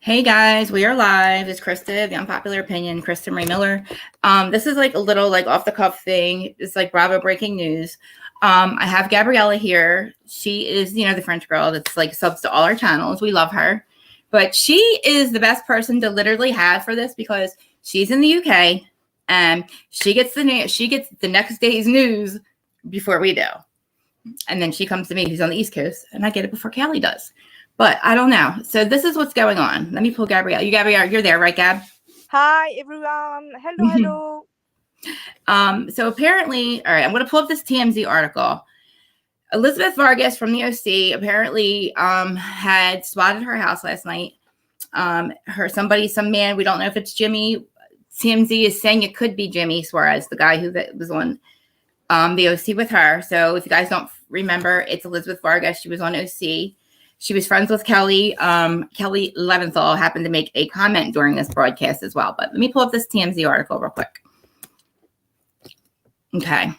Hey guys, we are live. It's Krista, the Unpopular Opinion, Krista Marie Miller. This is like a little like off the cuff thing. It's like Bravo breaking news. I have Gabriella here. She is, the French girl that's like subs to all our channels. We love her. But she is the best person to literally have for this because she's in the UK and she gets the next day's news before we do. And then she comes to me, who's on the East Coast, and I get it before Callie does. But I don't know. So this is what's going on. Let me pull Gabrielle. Gabrielle, you're there, right, Gab? Hi, everyone. Hello. So apparently, all right, I'm going to pull up this TMZ article. Elizabeth Vargas from the OC apparently had swatted her house last night. Some man, we don't know if it's Jimmy. TMZ is saying it could be Jimmy SUAREZ, the guy who was on the OC with her. So if you guys don't remember, it's Elizabeth Vargas. She was on OC. She was friends with Kelly. Kelly Leventhal happened to make a comment during this broadcast as well. But let me pull up this TMZ article real quick. Okay.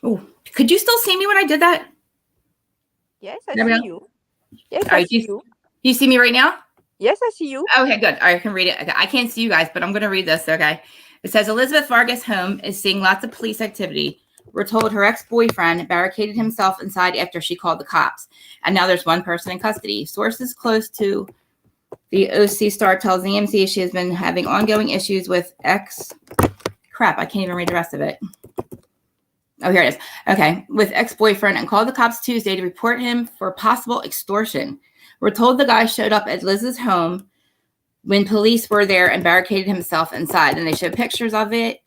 Oh, could you still see me when I did that? Yes, I see you. Yes, I see you. You see me right now? Yes, I see you. Okay, good. I can read it. Okay. I can't see you guys, but I'm going to read this. Okay. It says Elizabeth Vargas' home is seeing lots of police activity. We're told her ex-boyfriend barricaded himself inside after she called the cops. And now there's one person in custody. Sources close to the OC star tells EMC she has been having ongoing issues with crap, I can't even read the rest of it. Oh, here it is. Okay. With ex-boyfriend and called the cops Tuesday to report him for possible extortion. We're told the guy showed up at Liz's home when police were there and barricaded himself inside. And they showed pictures of it.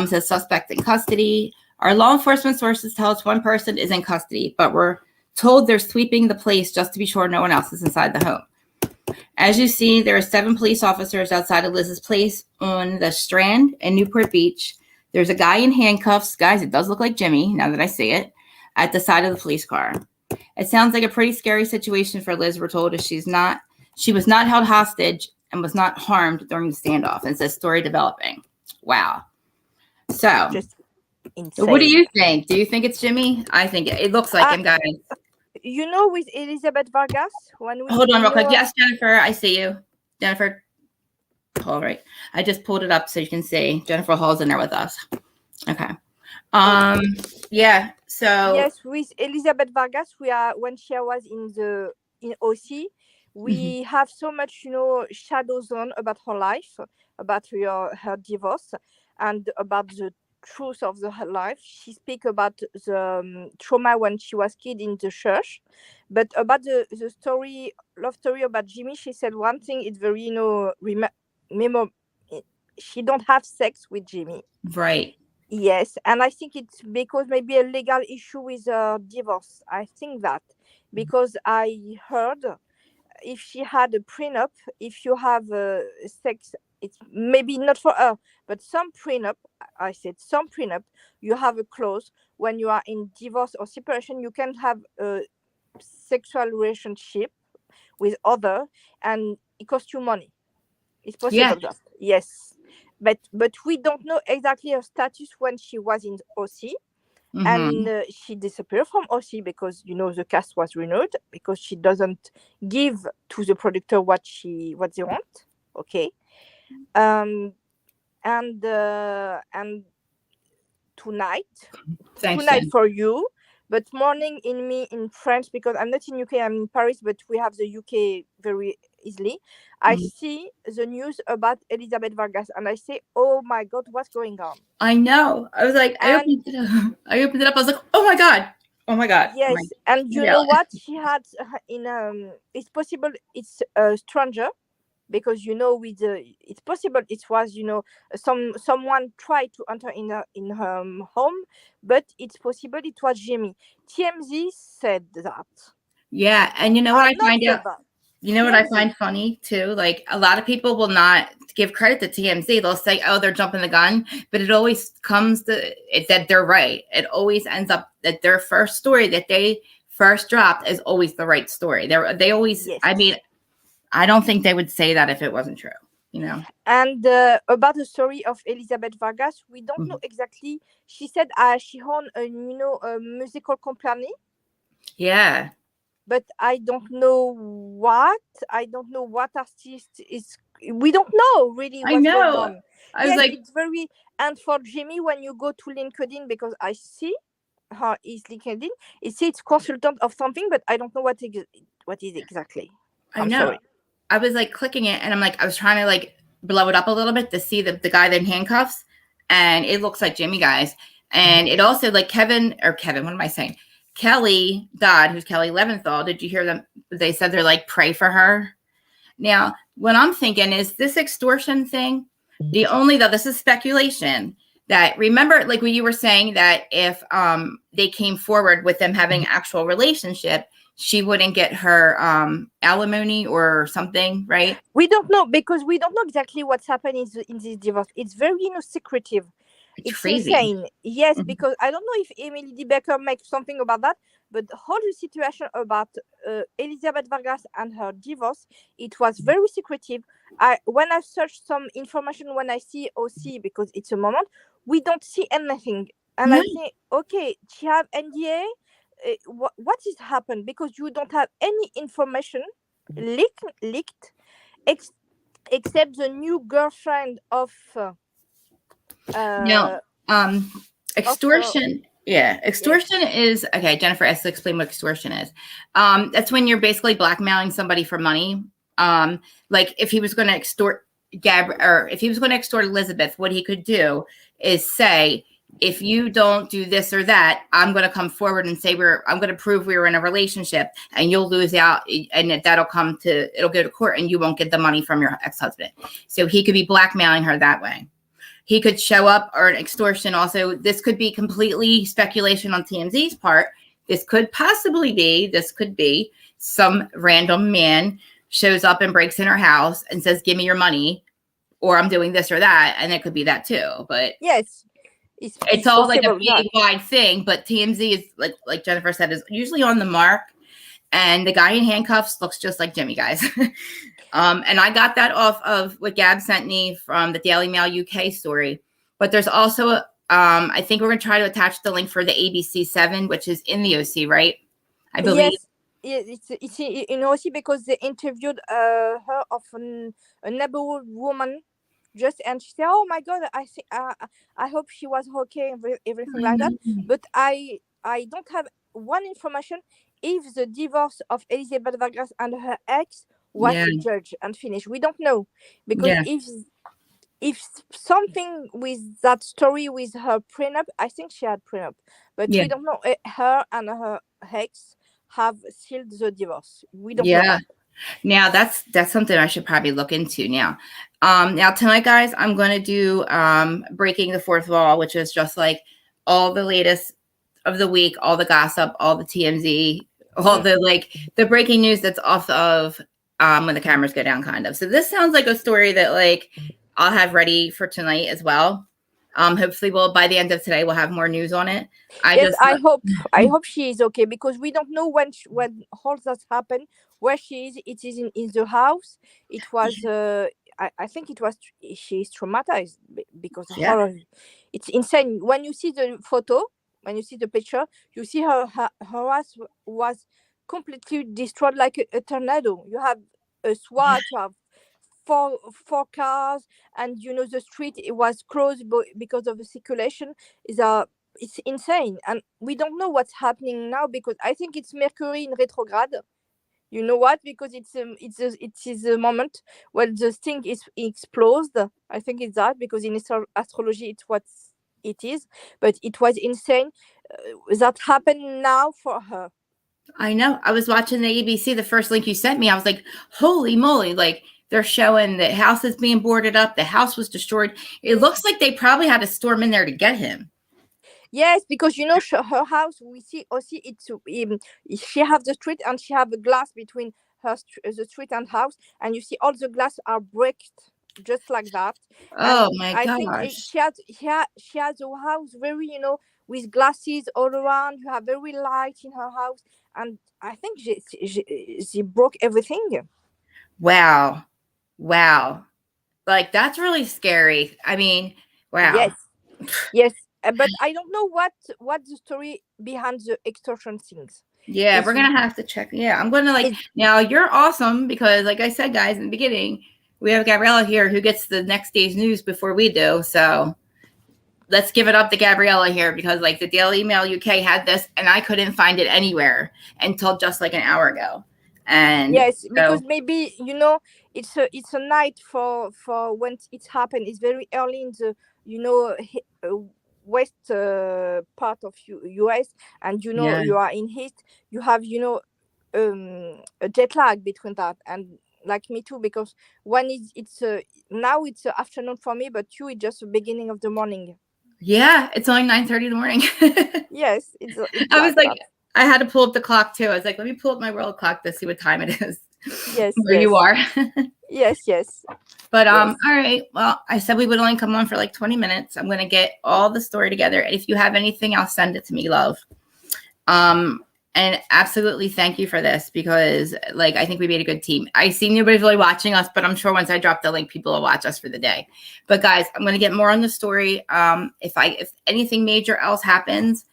Says suspect in custody. Our law enforcement sources tell us one person is in custody, but we're told they're sweeping the place just to be sure no one else is inside the home. As you see, there are 7 police officers outside of Liz's place on the Strand in Newport Beach. There's a guy in handcuffs. Guys, it does look like Jimmy, now that I see it, at the side of the police car. It sounds like a pretty scary situation for Liz, we're told, as she was not held hostage and was not harmed during the standoff. And it's a story developing. Wow. So... Insane. What do you think? Do you think it's Jimmy? I think it looks like him, guys. With Elizabeth Vargas, hold on real quick. Yes, Jennifer, I see you. Jennifer, all right. I just pulled it up so you can see. Jennifer Hall's in there with us. Okay. Yeah. So yes, with Elizabeth Vargas, when she was in OC, we have so much, shadow zone about her life, about her divorce, and about the truth of her life. She speak about the trauma when she was kid in the church, but about the love story about Jimmy, she said one thing. It's very remember she don't have sex with Jimmy, right? Yes, and I think it's because maybe a legal issue with divorce. I think that because I heard if she had a prenup, if you have sex, it's maybe not for her, but some prenup, I said some prenup, you have a clause when you are in divorce or separation, you can have a sexual relationship with other, and it costs you money. It's possible, yeah. Yes. But we don't know exactly her status when she was in OC. And she disappeared from OC because the cast was renewed because she doesn't give to the producer what they want. Okay. And tonight for you, but morning in France, because I'm not in UK, I'm in Paris, but we have the UK very easily. I see the news about Elizabeth Vargas and I say, oh my God, what's going on? I know. I was like, I opened it up. I was like, oh my God. Oh my God. Yes. And you know what? She had it's possible it's a stranger. Because it's possible it was someone tried to enter in her home, but it's possible it was Jimmy. TMZ said that. Yeah, and you know what I find out? You know what I find funny too? Like a lot of people will not give credit to TMZ. They'll say, "Oh, they're jumping the gun," but it always comes to that they're right. It always ends up that their first story that they first dropped is always the right story. They always. Yes. I mean. I don't think they would say that if it wasn't true, And about the story of Elizabeth Vargas, we don't know exactly. She said she owned a musical company. Yeah. but I don't know what. I don't know what artist is. We don't know really I what's going know. on. I was Yes, like, it's very. And for Jamie, when you go to LinkedIn, because I see her is LinkedIn, it says it's consultant of something, but I don't know what is exactly. I I'm know. sorry. I was like clicking it, and I'm like, I was trying to like blow it up a little bit to see the guy in handcuffs, and it looks like Jimmy, guys. And it also like Kevin, what am I saying? Kelly Dodd, who's Kelly Leventhal. Did you hear them? They said they're like, pray for her. Now, what I'm thinking is this extortion thing, though this is speculation, that remember, like what you were saying, that if they came forward with them having actual relationship, she wouldn't get her alimony or something, right? We don't know because we don't know exactly what's happening in this divorce. It's very secretive. It's It's crazy. insane. Yes, Mhm. because I don't know if Emily D. Baker makes something about that, but the whole situation about Elizabeth Vargas and her divorce, it was very secretive. When I searched some information, when I see OC, because it's a moment, we don't see anything. And No. I think, okay, she have NDA. What is happened? Because you don't have any information leaked except the new girlfriend of No. her. Extortion. Yeah, Yes. extortion is okay. Jennifer has to explain what extortion is. That's when you're basically blackmailing somebody for money. Like if he was going to extort or if he was going to extort Elizabeth, what he could do is say, if you don't do this or that, I'm going to come forward and say I'm going to prove we were in a relationship, and you'll lose out, and it'll go to court, and you won't get the money from your ex-husband. So he could be blackmailing her that way. He could show up, or an extortion. Also, this could be completely speculation on TMZ's part. This could be some random man shows up and breaks in her house and says, give me your money, or I'm doing this or that. And it could be that too. But Yes, it's all like a possible that. big wide thing. But TMZ is like Jennifer said, is usually on the mark. And the guy in handcuffs looks just like Jimmy, guys. And I got that off of what Gab sent me from the Daily Mail UK story. But there's also, I think we're going to try to attach the link for the ABC7, which is in the OC, right? I believe. Yes, it's see, because they interviewed her of a neighborhood woman, just, and she said, "Oh my God, I think I hope she was okay, everything like that." But I don't have one information if the divorce of Elizabeth Vargas and her ex was judged and finished. We don't know, because if something with that story with her prenup, I think she had prenup, but we don't know. Her and her ex have sealed the divorce. We don't know that. Now that's something I should probably look into now. Now tonight, guys, I'm going to do breaking the fourth wall, which is just like all the latest of the week, all the gossip, all the TMZ, all the breaking news that's off of when the cameras go down, kind of. So this sounds like a story that like I'll have ready for tonight as well. Hopefully, by the end of today, we'll have more news on it. I hope she is okay, because we don't know when all that happened, where she is. It is in the house. It was I think it was she is traumatized because it's insane. When you see the photo, when you see the picture, you see her house was completely destroyed like a tornado. You have a SWAT, you have four cars, and the street, it was closed because of the circulation. It's insane, and we don't know what's happening now, because I think it's Mercury in retrograde. You know what? Because it is a moment when the thing is exploded. I think it's that, because in astrology it's what it is. But it was insane that happened now for her. I know. I was watching the ABC, the first link you sent me. I was like, holy moly. Like, they're showing the house is being boarded up. The house was destroyed. It looks like they probably had to storm in there to get him. Yes, because her house, we see also she have the street, and she have a glass between the street and house, and you see all the glass are bricked just like that. Oh and my I gosh. think she has a house very with glasses all around. You have very light in her house, and I think she broke everything. Wow. Like, that's really scary. I mean, wow. Yes. But I don't know what the story behind the extortion things. Yeah, Is we're gonna have to check. Yeah, I'm gonna like is now. You're awesome because, like I said, guys, in the beginning, we have Gabriella here who gets the next day's news before we do. So let's give it up to Gabriella here because, like, the Daily Mail UK had this, and I couldn't find it anywhere until just like an hour ago. And yes, so, because maybe it's a night for when it happened. It's very early in the west part of US, and yeah, you are in east. You have a jet lag between that, and like me too, because one is now it's afternoon for me, but you it's just the beginning of the morning. yeah, it's only 9:30 in the morning. Yes, it's I was like like, that. I had to pull up the clock too. I was like, let me pull up my world clock to see what time it is Yes, where you yes, are. yes, yes, But yes. all right. Well, I said we would only come on for like 20 minutes. I'm gonna get all the story together. And if you have anything else, send it to me, love. And absolutely thank you for this because like I think we made a good team. I see nobody's really watching us, but I'm sure once I drop the link, people will watch us for the day. But guys, I'm gonna get more on the story. If anything major else happens,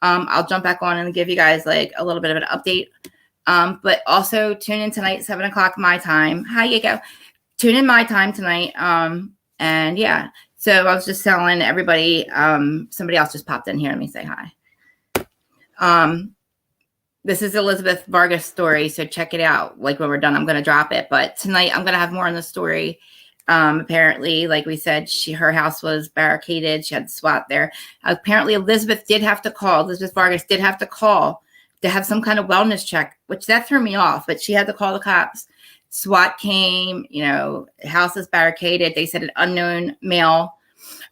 I'll jump back on and give you guys like a little bit of an update. But also tune in tonight, 7:00 my time. Hi, Yako. Tune in my time tonight. And yeah, so I was just telling everybody, somebody else just popped in here. Let me say hi. This is Elizabeth Vargas' story, so check it out. Like when we're done, I'm going to drop it. But tonight, I'm going to have more on the story. Apparently, like we said, her house was barricaded. She had SWAT there. Apparently, Elizabeth Vargas did have to call to have some kind of wellness check, which that threw me off. But she had to call the cops. SWAT came. House is barricaded. They said an unknown male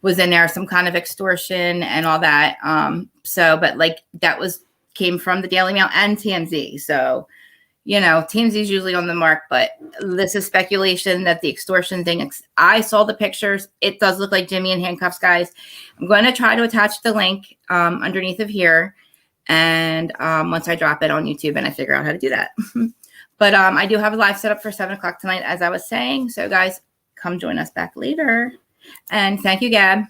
was in there, some kind of extortion and all that. But like that came from the Daily Mail and TMZ. So, TMZ is usually on the mark, but this is speculation that the extortion thing, I saw the pictures. It does look like Jimmy in handcuffs, guys. I'm going to try to attach the link underneath of here. And once I drop it on YouTube and I figure out how to do that. But I do have a live set up for 7:00 tonight, as I was saying. So guys, come join us back later. And thank you, Gab.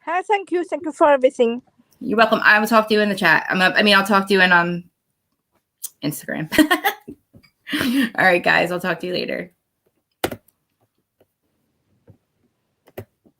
Hi, thank you for everything. You're welcome. I will talk to you in the chat. I'll talk to you in Instagram. All right, guys. I'll talk to you later.